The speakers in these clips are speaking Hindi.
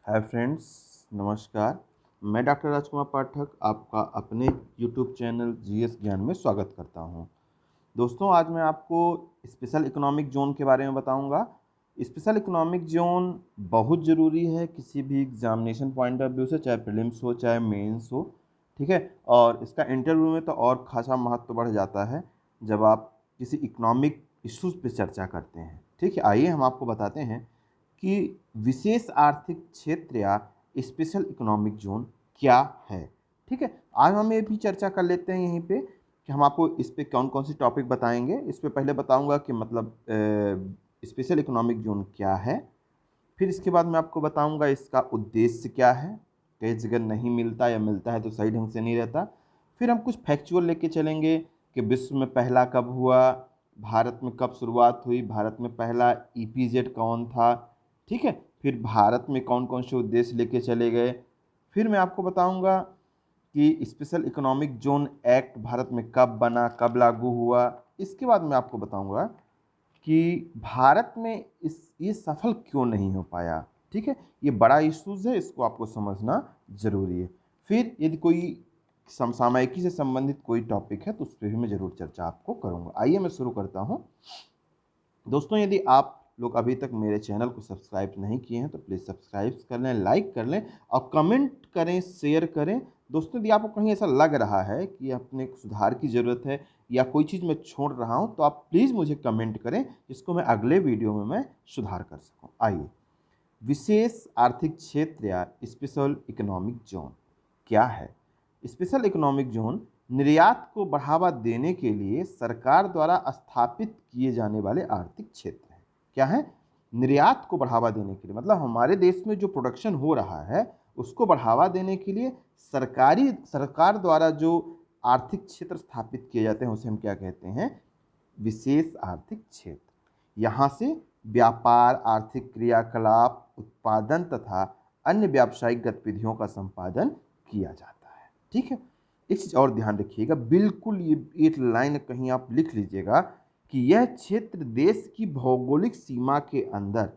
हाय फ्रेंड्स, नमस्कार। मैं डॉक्टर राजकुमार पाठक आपका अपने यूट्यूब चैनल जीएस ज्ञान में स्वागत करता हूं। दोस्तों, आज मैं आपको स्पेशल इकोनॉमिक जोन के बारे में बताऊंगा। स्पेशल इकोनॉमिक जोन बहुत ज़रूरी है किसी भी एग्जामिनेशन पॉइंट ऑफ व्यू से, चाहे प्रीलिम्स हो चाहे मेंस हो, ठीक है। और इसका इंटरव्यू में तो और खासा महत्व बढ़ जाता है जब आप किसी इकोनॉमिक इश्यूज पे चर्चा करते हैं, ठीक है। आइए हम आपको बताते हैं कि विशेष आर्थिक क्षेत्र या स्पेशल इकोनॉमिक जोन क्या है, ठीक है। आज हम ये भी चर्चा कर लेते हैं यहीं पे कि हम आपको इस पे कौन कौन सी टॉपिक बताएंगे। इस पे पहले बताऊंगा कि मतलब स्पेशल इकोनॉमिक जोन क्या है। फिर इसके बाद मैं आपको बताऊंगा इसका उद्देश्य क्या है, कई जगह नहीं मिलता या मिलता है तो सही ढंग से नहीं रहता। फिर हम कुछ फैक्चुअल लेके चलेंगे कि विश्व में पहला कब हुआ, भारत में कब शुरुआत हुई, भारत में पहला ईपीजेड कौन था, ठीक है। फिर भारत में कौन कौन से उद्देश्य लेके चले गए। फिर मैं आपको बताऊंगा कि special economic zone act Bharat में कब बना, कब लागू हुआ। इसके बाद मैं आपको बताऊंगा कि भारत में ये सफल क्यों नहीं हो पाया, ठीक है। ये बड़ा इश्यूज है, इसको आपको समझना जरूरी है। फिर यदि कोई समसामयिकी से संबंधित कोई टॉपिक है तो उस पर भी मैं जरूर चर्चा आपको करूंगा। आइए मैं शुरू करता हूं। दोस्तों, यदि आप लोग अभी तक मेरे चैनल को सब्सक्राइब नहीं किए हैं तो प्लीज़ सब्सक्राइब कर लें, लाइक कर लें और कमेंट करें, शेयर करें। दोस्तों, यदि आपको कहीं ऐसा लग रहा है कि अपने सुधार की ज़रूरत है या कोई चीज़ मैं छोड़ रहा हूं तो आप प्लीज़ मुझे कमेंट करें, जिसको मैं अगले वीडियो में मैं सुधार कर सकूं। आइए, विशेष आर्थिक क्षेत्र या स्पेशल इकोनॉमिक जोन क्या है। स्पेशल इकोनॉमिक जोन निर्यात को बढ़ावा देने के लिए सरकार द्वारा स्थापित किए जाने वाले आर्थिक क्षेत्र हैं। क्या है? निर्यात को बढ़ावा देने के लिए, मतलब हमारे देश में जो प्रोडक्शन हो रहा है उसको बढ़ावा देने के लिए सरकार द्वारा जो आर्थिक क्षेत्र स्थापित किए जाते हैं उसे हम क्या कहते हैं? विशेष आर्थिक क्षेत्र। यहाँ से व्यापार, आर्थिक क्रियाकलाप, उत्पादन तथा अन्य व्यावसायिक गतिविधियों का संपादन किया जाता है, ठीक है। एक चीज और ध्यान रखिएगा, बिल्कुल ये एक लाइन कहीं आप लिख लीजिएगा कि यह क्षेत्र देश की भौगोलिक सीमा के अंदर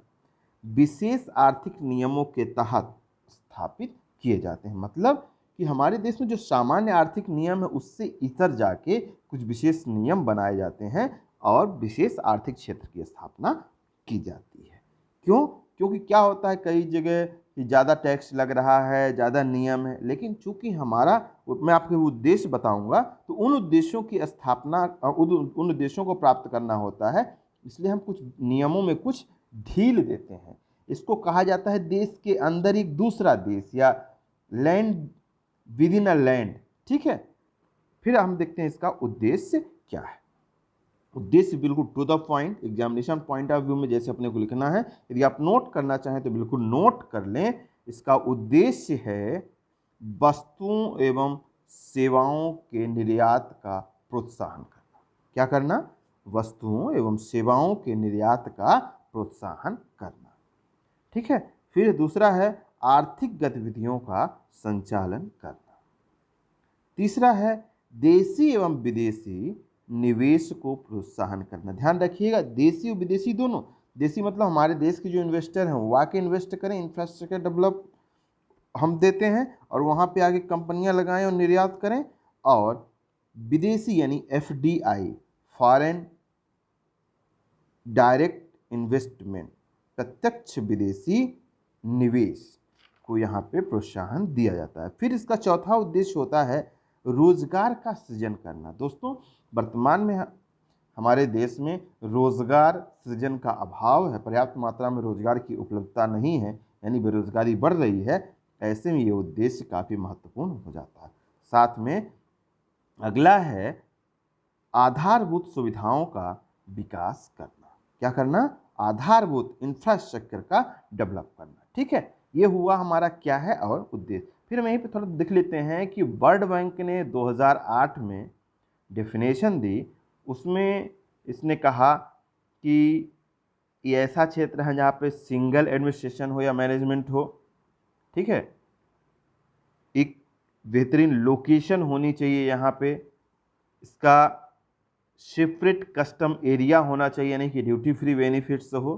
विशेष आर्थिक नियमों के तहत स्थापित किए जाते हैं। मतलब कि हमारे देश में जो सामान्य आर्थिक नियम है उससे इतर जाके कुछ विशेष नियम बनाए जाते हैं और विशेष आर्थिक क्षेत्र की स्थापना की जाती है। क्यों? क्योंकि क्या होता है, कई जगह कि ज़्यादा टैक्स लग रहा है, ज़्यादा नियम है, लेकिन चूंकि हमारा, मैं आपको उद्देश्य बताऊंगा, तो उन उद्देश्यों की स्थापना, उन उद्देश्यों को प्राप्त करना होता है, इसलिए हम कुछ नियमों में कुछ ढील देते हैं। इसको कहा जाता है देश के अंदर एक दूसरा देश या land with in a land, ठीक है। फिर हम देखते हैं इसका उद्देश्य क्या है। उद्देश्य बिल्कुल to the point, examination point of view में जैसे अपने को लिखना है, यदि आप नोट करना चाहें तो बिल्कुल नोट कर लें। इसका उद्देश्य है वस्तुओं एवं सेवाओं के निर्यात का प्रोत्साहन करना। क्या करना? वस्तुओं एवं सेवाओं के निर्यात का प्रोत्साहन करना, ठीक है। फिर दूसरा है आर्थिक गतिविधियों का संचालन करना। तीसरा है देशी एवं विदेशी निवेश को प्रोत्साहन करना। ध्यान रखिएगा, देशी और विदेशी दोनों। देशी मतलब हमारे देश के जो इन्वेस्टर हैं वो आके इन्वेस्ट करें, इंफ्रास्ट्रक्चर डेवलप हम देते हैं और वहाँ पे आगे कंपनियां लगाएं और निर्यात करें। और विदेशी यानी एफडीआई, फॉरेन डायरेक्ट इन्वेस्टमेंट, प्रत्यक्ष विदेशी निवेश को यहाँ पे प्रोत्साहन दिया जाता है। फिर इसका चौथा उद्देश्य होता है रोजगार का सृजन करना। दोस्तों, वर्तमान में हमारे देश में रोजगार सृजन का अभाव है, पर्याप्त मात्रा में रोजगार की उपलब्धता नहीं है, यानी बेरोजगारी बढ़ रही है। ऐसे में ये उद्देश्य काफ़ी महत्वपूर्ण हो जाता है। साथ में अगला है आधारभूत सुविधाओं का विकास करना। क्या करना? आधारभूत इंफ्रास्ट्रक्चर का डेवलप करना, ठीक है। ये हुआ हमारा क्या है और उद्देश्य। फिर हम यहीं पे थोड़ा देख लेते हैं कि वर्ल्ड बैंक ने 2008 में डेफिनेशन दी। उसमें इसने कहा कि ये ऐसा क्षेत्र है जहाँ पे सिंगल एडमिनिस्ट्रेशन हो या मैनेजमेंट हो, ठीक है। एक बेहतरीन लोकेशन होनी चाहिए यहाँ पे, इसका सेपरेट कस्टम एरिया होना चाहिए, यानी कि ड्यूटी फ्री बेनिफिट्स हो,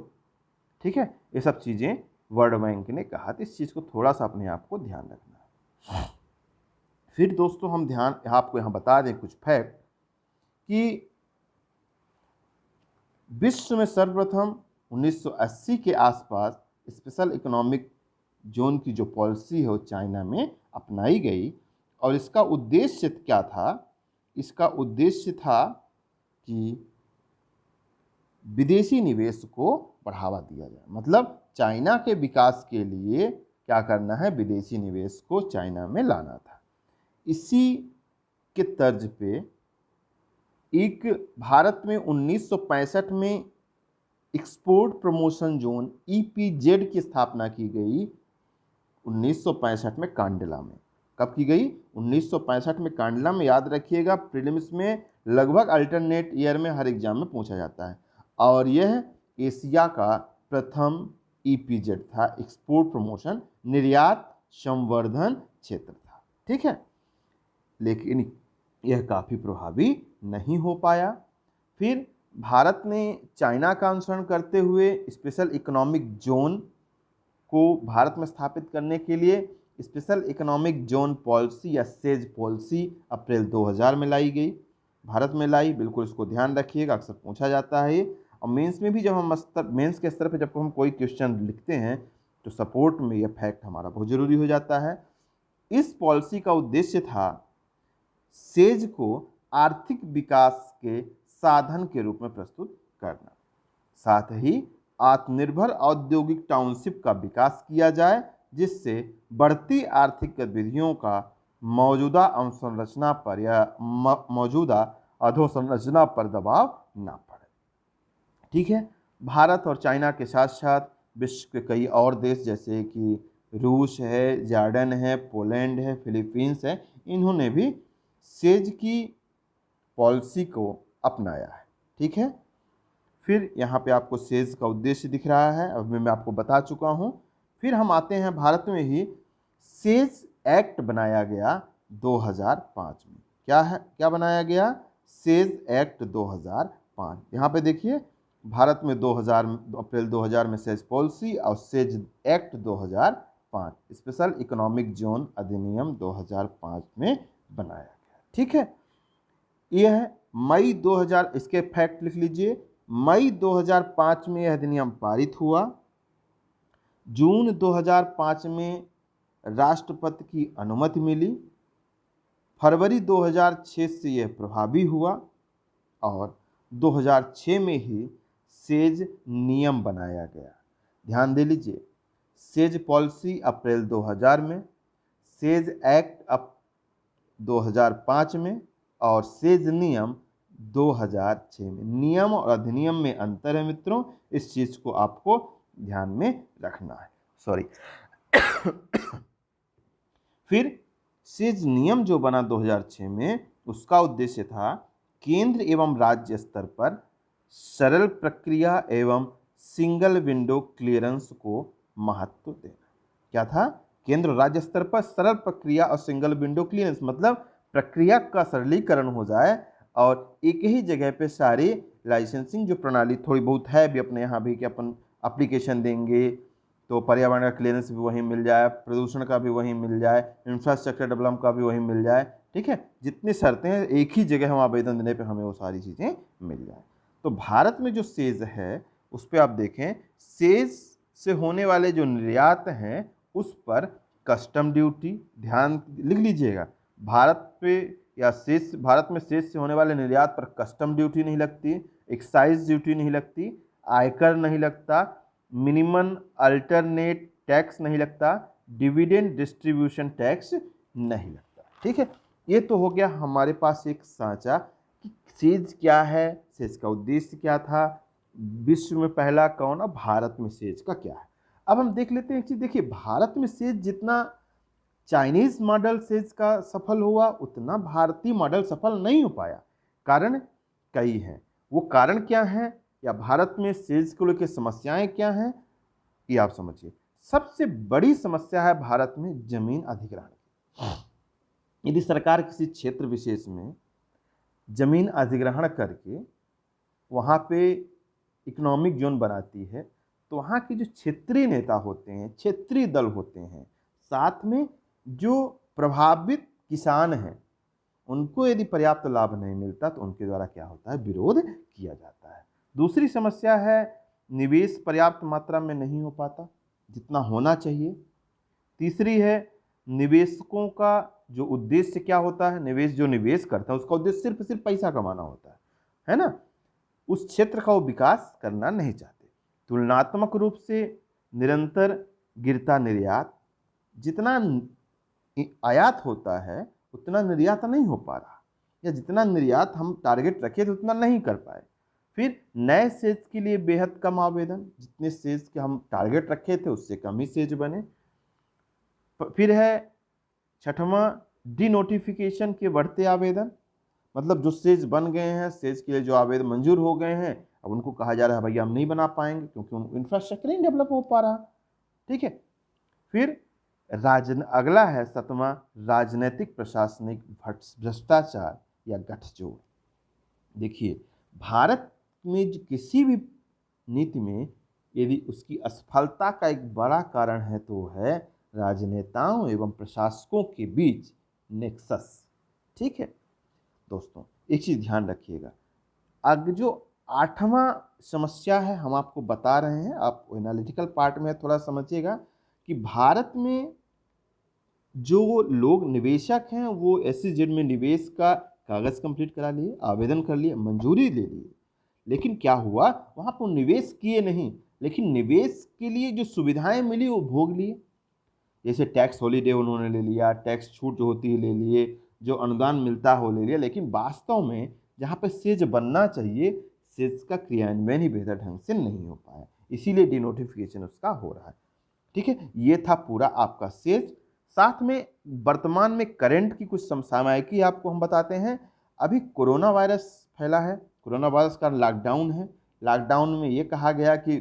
ठीक है। ये सब चीज़ें वर्ल्ड बैंक ने कहा। तो इस चीज़ को थोड़ा सा अपने आप को ध्यान रखना है। फिर दोस्तों हम आपको यहाँ बता दें कुछ फैक्ट कि विश्व में सर्वप्रथम 1980 के आसपास स्पेशल इकोनॉमिक जोन की जो पॉलिसी है वो चाइना में अपनाई गई। और इसका उद्देश्य क्या था? इसका उद्देश्य था कि विदेशी निवेश को बढ़ावा दिया जाए। मतलब चाइना के विकास के लिए क्या करना है? विदेशी निवेश को चाइना में लाना था। इसी के तर्ज पे एक भारत में 1965 में एक्सपोर्ट प्रमोशन जोन EPZ की स्थापना की गई 1965 में कांडला में। कब की गई? 1965 में कांडला में। याद रखिएगा, प्रीलिम्स में लगभग अल्टरनेट ईयर में हर एग्जाम में पूछा जाता है। और यह एशिया का प्रथम EPZ था, एक्सपोर्ट प्रमोशन, निर्यात संवर्धन क्षेत्र था। ठीक है, लेकिन यह काफ़ी प्रभावी नहीं हो पाया। फिर भारत ने चाइना का अनुसरण करते हुए स्पेशल इकोनॉमिक जोन को भारत में स्थापित करने के लिए स्पेशल इकोनॉमिक जोन पॉलिसी या सेज पॉलिसी अप्रैल 2000 में लाई गई, भारत में लाई। बिल्कुल इसको ध्यान रखिएगा, अक्सर पूछा जाता है। और मेंस में भी जब हम मेंस के स्तर पर जब हम कोई क्वेश्चन लिखते हैं तो सपोर्ट में यह फैक्ट हमारा बहुत ज़रूरी हो जाता है। इस पॉलिसी का उद्देश्य था सेज को आर्थिक विकास के साधन के रूप में प्रस्तुत करना, साथ ही आत्मनिर्भर औद्योगिक टाउनशिप का विकास किया जाए, जिससे बढ़ती आर्थिक गतिविधियों का मौजूदा अवसंरचना पर या मौजूदा अधोसंरचना पर दबाव न पड़े। ठीक है, भारत और चाइना के साथ साथ विश्व के कई और देश जैसे कि रूस है, जॉर्डन है, पोलैंड है, फिलीपींस है, इन्होंने भी सेज की पॉलिसी को अपनाया है। ठीक है, फिर यहाँ पे आपको सेज का उद्देश्य दिख रहा है, अब मैं आपको बता चुका हूँ। फिर हम आते हैं भारत में ही सेज एक्ट बनाया गया 2005 में। क्या है, क्या बनाया गया? Says act 2005। यहाँ पे देखिए, भारत में अप्रैल 2000 में सेज पॉलिसी और says act 2005 special economic zone अधिनियम 2005 में बनाया गया। ठीक है, यह मई 2000, इसके फैक्ट लिख लीजिए, मई 2005 में यह अधिनियम पारित हुआ। जून 2005 में राष्ट्रपति की अनुमति मिली। फरवरी 2006 से यह प्रभावी हुआ और 2006 में ही सेज नियम बनाया गया। ध्यान दे लीजिए, सेज पॉलिसी अप्रैल 2000 में, सेज एक्ट 2005 में और सेज नियम 2006 में। नियम और अधिनियम में अंतर है मित्रों, इस चीज को आपको ध्यान में रखना है। सॉरी। फिर सेज नियम जो बना 2006 में, उसका उद्देश्य था केंद्र एवं राज्य स्तर पर सरल प्रक्रिया एवं सिंगल विंडो क्लियरेंस को महत्व देना। क्या था? केंद्र राज्य स्तर पर सरल प्रक्रिया और सिंगल विंडो क्लियरेंस, मतलब प्रक्रिया का सरलीकरण हो जाए और एक ही जगह पे सारी लाइसेंसिंग जो प्रणाली थोड़ी बहुत है भी अपने यहाँ भी, कि अपन एप्लीकेशन देंगे तो पर्यावरण का क्लियरेंस भी वहीं मिल जाए, प्रदूषण का भी वहीं मिल जाए, इंफ्रास्ट्रक्चर डेवलपमेंट का भी वहीं मिल जाए। ठीक है, जितनी शर्तें हैं एक ही जगह हम आवेदन देने पे हमें वो सारी चीज़ें मिल जाए। तो भारत में जो सेज है उस पर आप देखें, सेज से होने वाले जो निर्यात हैं उस पर कस्टम ड्यूटी, ध्यान लिख लीजिएगा, भारत में सेज से होने वाले निर्यात पर कस्टम ड्यूटी नहीं लगती, एक्साइज ड्यूटी नहीं लगती, आयकर नहीं लगता, मिनिमम अल्टरनेट टैक्स नहीं लगता, डिविडेंड डिस्ट्रीब्यूशन टैक्स नहीं लगता। ठीक है, ये तो हो गया हमारे पास एक सांचा कि सेज क्या है, सेज का उद्देश्य क्या था, विश्व में पहला कौन और भारत में सेज का क्या है। अब हम देख लेते हैं एक चीज, देखिए भारत में सेज जितना चाइनीज मॉडल सेज का सफल हुआ उतना भारतीय मॉडल सफल नहीं हो पाया। कारण कई हैं, वो कारण क्या है या भारत में सेज को लेकर समस्याएं क्या हैं, ये आप समझिए। सबसे बड़ी समस्या है भारत में जमीन अधिग्रहण की। यदि सरकार किसी क्षेत्र विशेष में जमीन अधिग्रहण करके वहाँ पे इकोनॉमिक जोन बनाती है तो वहाँ के जो क्षेत्रीय नेता होते हैं, क्षेत्रीय दल होते हैं, साथ में जो प्रभावित किसान हैं, उनको यदि पर्याप्त लाभ नहीं मिलता तो उनके द्वारा क्या होता है, विरोध किया जाता है। दूसरी समस्या है निवेश पर्याप्त मात्रा में नहीं हो पाता जितना होना चाहिए। तीसरी है निवेशकों का जो उद्देश्य क्या होता है, जो निवेश करता है उसका उद्देश्य सिर्फ पैसा कमाना होता है ना, उस क्षेत्र का वो विकास करना नहीं चाहते। तुलनात्मक रूप से निरंतर गिरता निर्यात, जितना आयात होता है उतना निर्यात नहीं हो पा रहा, या जितना निर्यात हम टारगेट रखे थे उतना नहीं कर पाए। फिर नए सेज के लिए बेहद कम आवेदन, जितने सेज के हम टारगेट रखे थे उससे कम ही सेज बने। फिर है छठवां डिनोटिफिकेशन के बढ़ते आवेदन, मतलब जो सेज बन गए हैं, सेज के लिए जो आवेदन मंजूर हो गए हैं, अब उनको कहा जा रहा है भैया हम नहीं बना पाएंगे क्योंकि उनको इंफ्रास्ट्रक्चर नहीं डेवलप हो पा रहा। ठीक है। फिर अगला है सातवां राजनीतिक प्रशासनिक भ्रष्टाचार या गठजोड़। देखिए भारत में किसी भी नीति में यदि उसकी असफलता का एक बड़ा कारण है तो है राजनेताओं एवं प्रशासकों के बीच नेक्सस। ठीक है दोस्तों, एक चीज ध्यान रखिएगा, अब जो 8वां समस्या है हम आपको बता रहे हैं, आप एनालिटिकल पार्ट में थोड़ा समझिएगा कि भारत में जो लोग निवेशक हैं वो SEZ में निवेश का कागज कंप्लीट करा लिए, आवेदन कर लिए, मंजूरी ले लिए, लेकिन क्या हुआ वहाँ पर निवेश किए नहीं, लेकिन निवेश के लिए जो सुविधाएं मिली वो भोग लिए। जैसे टैक्स हॉलीडे उन्होंने ले लिया, टैक्स छूट जो होती है ले लिए, जो अनुदान मिलता है वो ले लिया, लेकिन वास्तव में जहाँ पे सेज बनना चाहिए सेज का क्रियान्वयन ही बेहतर ढंग से नहीं हो पाया, इसीलिए डिनोटिफिकेशन उसका हो रहा है। ठीक है, ये था पूरा आपका सेज। साथ में वर्तमान में करंट की कुछ समसामयिकी आपको हम बताते हैं। अभी कोरोना वायरस फैला है, कोरोना वायरस का लॉकडाउन है। लॉकडाउन में ये कहा गया कि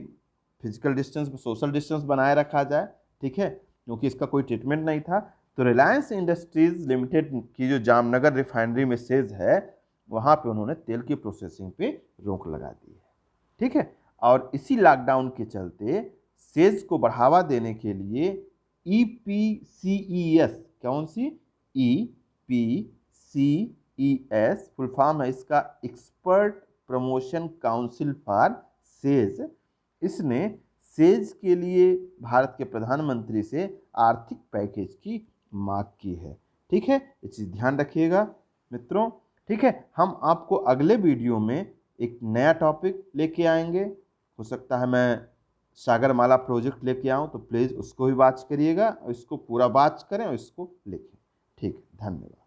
फिजिकल डिस्टेंस, सोशल डिस्टेंस बनाए रखा जाए। ठीक है, क्योंकि इसका कोई ट्रीटमेंट नहीं था, तो रिलायंस इंडस्ट्रीज लिमिटेड की जो जामनगर रिफाइनरी में सेज है वहाँ पे उन्होंने तेल की प्रोसेसिंग पे रोक लगा दी है। ठीक है, और इसी लॉकडाउन के चलते सेज को बढ़ावा देने के लिए EPCES, कौन सी EPCES फुल फॉर्म है इसका, expert promotion council for says, इसने सेज के लिए भारत के प्रधानमंत्री से आर्थिक पैकेज की मांग की है। ठीक है, ये चीज़ ध्यान रखिएगा मित्रों। ठीक है, हम आपको अगले वीडियो में एक नया टॉपिक लेके आएंगे, हो सकता है मैं सागरमाला प्रोजेक्ट लेके आऊँ, तो प्लीज़ उसको भी वॉच करिएगा और इसको पूरा वॉच करें और इसको लिखें। ठीक है, धन्यवाद।